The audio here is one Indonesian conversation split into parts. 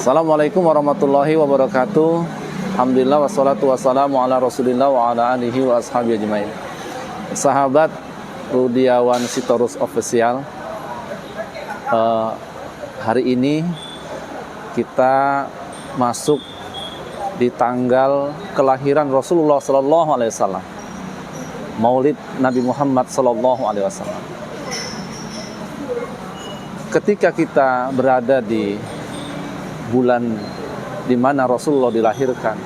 Assalamualaikum warahmatullahi wabarakatuh. Alhamdulillah wassalatu wassalamu ala rasulillah wa ala alihi wa ashabihi ajmain. Sahabat Rudiawan Sitorus Official, hari ini kita masuk di tanggal kelahiran Rasulullah Sallallahu Alaihi Wasallam, Maulid Nabi Muhammad Sallallahu Alaihi Wasallam. Ketika kita berada di bulan di mana Rasulullah dilahirkan,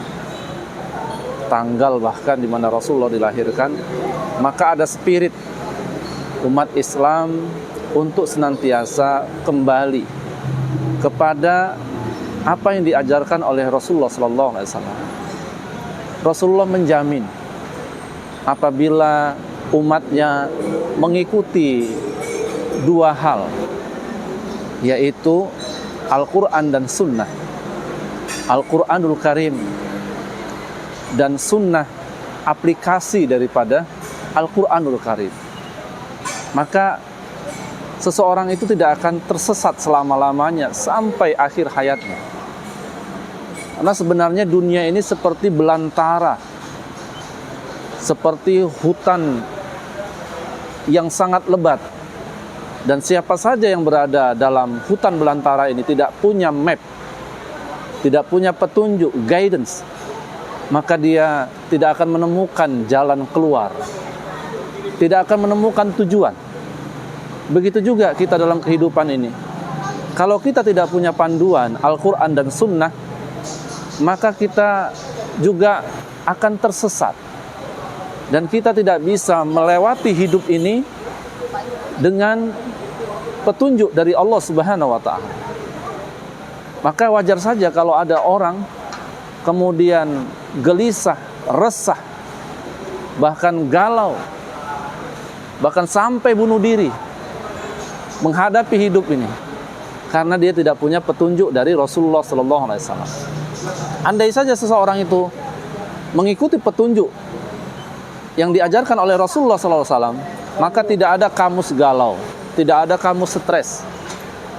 tanggal bahkan di mana Rasulullah dilahirkan, maka ada spirit umat Islam untuk senantiasa kembali kepada apa yang diajarkan oleh Rasulullah Sallallahu Alaihi Wasallam. Rasulullah menjamin apabila umatnya mengikuti dua hal, yaitu Al-Quran dan Sunnah, Al-Quranul Karim dan Sunnah aplikasi daripada Al-Quranul Karim, maka seseorang itu tidak akan tersesat selama-lamanya sampai akhir hayatnya. Karena sebenarnya dunia ini seperti belantara, seperti hutan yang sangat lebat. Dan siapa saja yang berada dalam hutan belantara ini tidak punya map, tidak punya petunjuk, guidance, maka dia tidak akan menemukan jalan keluar, tidak akan menemukan tujuan. Begitu juga kita dalam kehidupan ini. Kalau kita tidak punya panduan Al-Quran dan Sunnah, maka kita juga akan tersesat. Dan kita tidak bisa melewati hidup ini dengan petunjuk dari Allah Subhanahu wa Ta'ala. Maka wajar saja kalau ada orang kemudian gelisah, resah, bahkan galau, bahkan sampai bunuh diri menghadapi hidup ini, karena dia tidak punya petunjuk dari Rasulullah Sallallahu Alaihi Wasallam. Andai saja seseorang itu mengikuti petunjuk yang diajarkan oleh Rasulullah Sallallahu Alaihi Wasallam, maka tidak ada kamus galau, tidak ada kamus stres,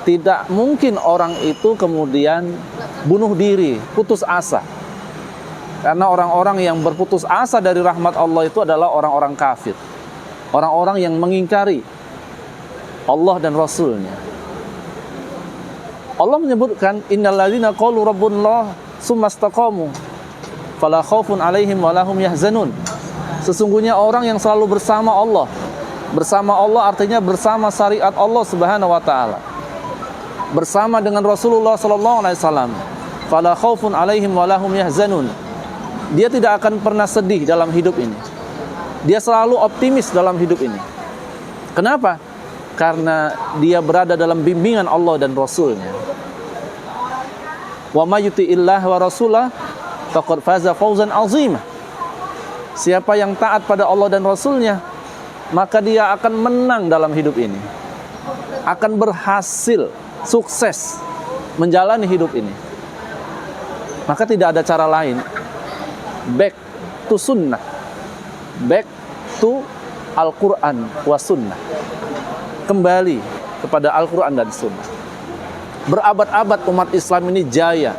tidak mungkin orang itu kemudian bunuh diri, putus asa. Karena orang-orang yang berputus asa dari rahmat Allah itu adalah orang-orang kafir, orang-orang yang mengingkari Allah dan Rasulnya. Allah menyebutkan innalladzina qalu rabbunallah tsumastaqamu fala khaufun 'alaihim wa lahum yahzanun. Sesungguhnya orang yang selalu bersama Allah. Bersama Allah artinya bersama syariat Allah Subhanahu wa Ta'ala, bersama dengan Rasulullah Sallallahu Alaihi Wasallam. Fala khaufun 'alaihim wa lahum yahzanun. Dia tidak akan pernah sedih dalam hidup ini. Dia selalu optimis dalam hidup ini. Kenapa? Karena dia berada dalam bimbingan Allah dan Rasulnya. Wa may yuti'illah wa rasulah faqad faza fawzan 'azima. Siapa yang taat pada Allah dan Rasulnya, maka dia akan menang dalam hidup ini, akan berhasil, sukses menjalani hidup ini. Maka tidak ada cara lain, back to sunnah, back to Al-Quran wa sunnah, kembali kepada Al-Quran dan sunnah. Berabad-abad umat Islam ini jaya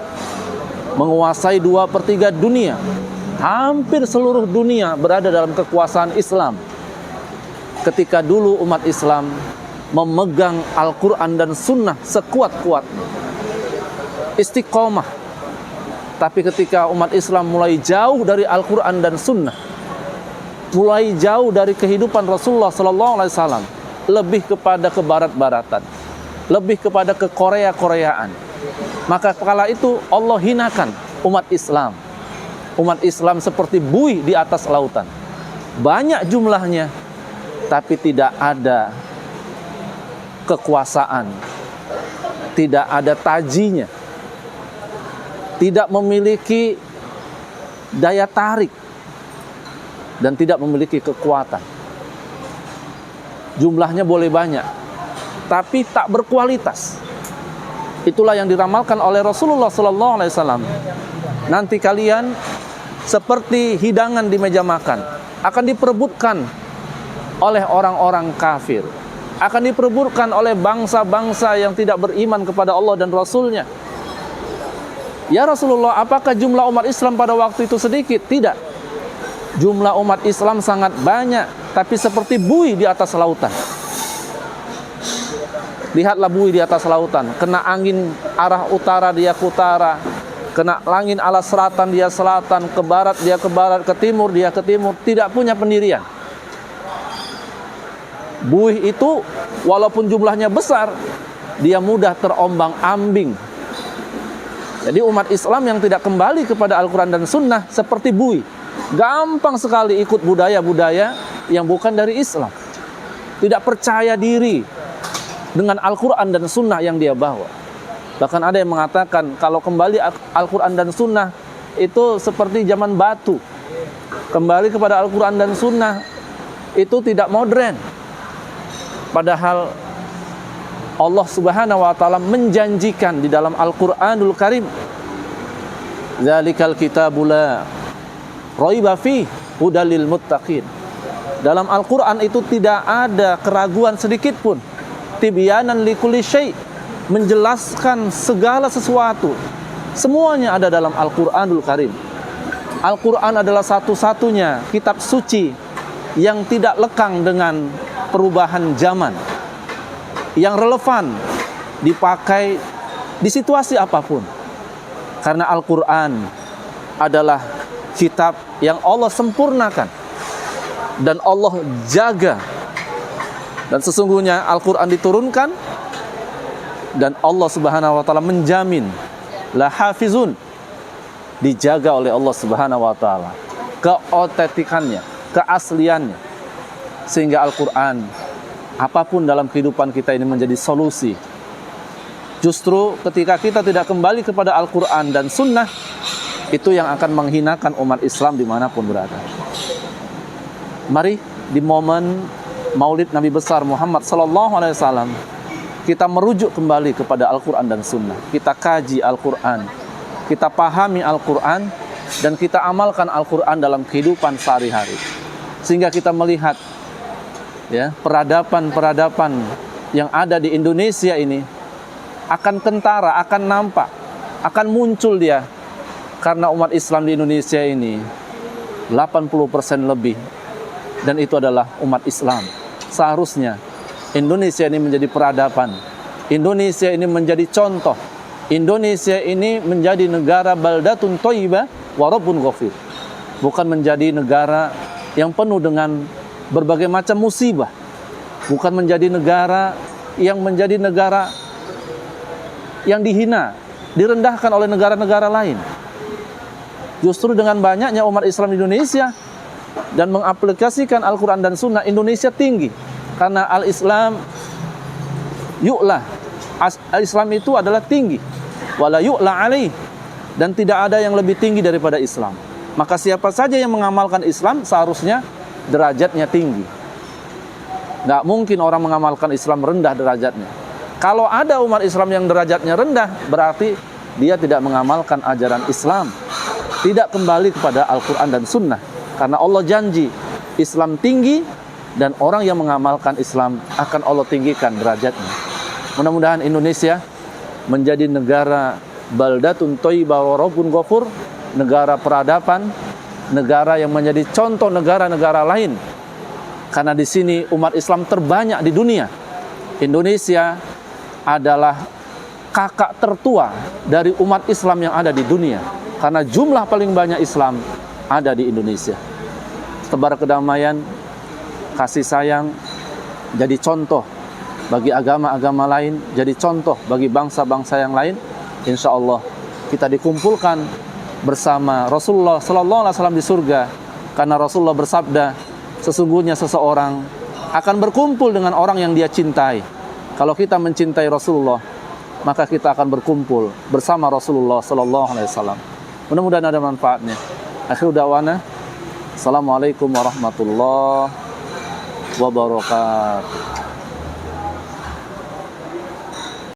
menguasai 2/3 dunia. Hampir seluruh dunia berada dalam kekuasaan Islam. Ketika dulu umat Islam memegang Al-Quran dan Sunnah sekuat-kuatnya, istiqomah. Tapi ketika umat Islam mulai jauh dari Al-Quran dan Sunnah, mulai jauh dari kehidupan Rasulullah Sallallahu Alaihi Wasallam, lebih kepada kebarat-baratan, lebih kepada kekorea-koreaan, maka kala itu Allah hinakan umat Islam. Umat Islam seperti buih di atas lautan, banyak jumlahnya, tapi tidak ada kekuasaan, tidak ada tajinya, tidak memiliki daya tarik, dan tidak memiliki kekuatan. Jumlahnya boleh banyak, tapi tak berkualitas. Itulah yang diramalkan oleh Rasulullah Sallallahu Alaihi Wasallam. Nanti kalian seperti hidangan di meja makan, akan diperebutkan oleh orang-orang kafir, akan diperebutkan oleh bangsa-bangsa yang tidak beriman kepada Allah dan Rasulnya. Ya Rasulullah, apakah jumlah umat Islam pada waktu itu sedikit? Tidak. Jumlah umat Islam sangat banyak, tapi seperti buih di atas lautan. Lihatlah buih di atas lautan, kena angin arah utara dia ke utara, kena angin arah selatan dia selatan, ke barat dia ke barat, ke timur dia ke timur, tidak punya pendirian. Buih itu walaupun jumlahnya besar, dia mudah terombang-ambing. Jadi umat Islam yang tidak kembali kepada Al-Quran dan Sunnah seperti buih, gampang sekali ikut budaya-budaya yang bukan dari Islam, tidak percaya diri dengan Al-Quran dan Sunnah yang dia bawa. Bahkan ada yang mengatakan kalau kembali Al-Quran dan Sunnah itu seperti zaman batu. Kembali kepada Al-Quran dan Sunnah itu tidak modern. Padahal Allah Subhanahu wa Ta'ala menjanjikan di dalam Al-Quranul Karim, Dzalikal kitabul la raiba fihi hudal lil muttaqin. Dalam Al-Quran itu tidak ada keraguan sedikit pun. Tibyanan likulli syai', menjelaskan segala sesuatu. Semuanya ada dalam Al-Quranul Karim. Al-Quran adalah satu-satunya kitab suci yang tidak lekang dengan perubahan zaman, yang relevan dipakai di situasi apapun. Karena Al-Quran adalah kitab yang Allah sempurnakan dan Allah jaga. Dan sesungguhnya Al-Quran diturunkan dan Allah Subhanahu wa Ta'ala menjamin la hafizun, dijaga oleh Allah Subhanahu wa Ta'ala keotentikannya, keasliannya, sehingga Al-Quran apapun dalam kehidupan kita ini menjadi solusi. Justru ketika kita tidak kembali kepada Al-Quran dan Sunnah, itu yang akan menghinakan umat Islam dimanapun berada. Mari di momen Maulid Nabi besar Muhammad sallallahu alaihi wasallam kita merujuk kembali kepada Al-Quran dan Sunnah. Kita kaji Al-Quran, kita pahami Al-Quran, dan kita amalkan Al-Quran dalam kehidupan sehari-hari. Sehingga kita melihat ya, peradaban-peradaban yang ada di Indonesia ini akan kentara, akan nampak, akan muncul dia. Karena umat Islam di Indonesia ini 80% lebih, dan itu adalah umat Islam. Seharusnya Indonesia ini menjadi peradaban, Indonesia ini menjadi contoh, Indonesia ini menjadi negara baldatun thayyibah wa rabbun ghafir, bukan menjadi negara yang penuh dengan berbagai macam musibah, bukan menjadi negara yang dihina, direndahkan oleh negara-negara lain. Justru dengan banyaknya umat Islam di Indonesia dan mengaplikasikan Al-Quran dan Sunnah, Indonesia tinggi. Karena Al-Islam yu'la, Al-Islam itu adalah tinggi, wala yu'la alaih, dan tidak ada yang lebih tinggi daripada Islam. Maka siapa saja yang mengamalkan Islam seharusnya derajatnya tinggi. Nggak mungkin orang mengamalkan Islam rendah derajatnya. Kalau ada umat Islam yang derajatnya rendah, berarti dia tidak mengamalkan ajaran Islam, tidak kembali kepada Al-Quran dan Sunnah. Karena Allah janji Islam tinggi, dan orang yang mengamalkan Islam akan Allah tinggikan derajatnya. Mudah-mudahan Indonesia menjadi negara baldatun thayyibah wa rabbun ghafur, negara peradaban, negara yang menjadi contoh negara-negara lain. Karena di sini umat Islam terbanyak di dunia. Indonesia adalah kakak tertua dari umat Islam yang ada di dunia. Karena jumlah paling banyak Islam ada di Indonesia. Tebar kedamaian, kasih sayang, jadi contoh bagi agama-agama lain, jadi contoh bagi bangsa-bangsa yang lain. Insya Allah kita dikumpulkan bersama Rasulullah Sallallahu Alaihi Wasallam di surga. Karena Rasulullah bersabda, sesungguhnya seseorang akan berkumpul dengan orang yang dia cintai. Kalau kita mencintai Rasulullah, maka kita akan berkumpul bersama Rasulullah Sallallahu Alaihi Wasallam. Mudah-mudahan ada manfaatnya. Akhir da'wana, assalamualaikum warahmatullahi wabarakatuh.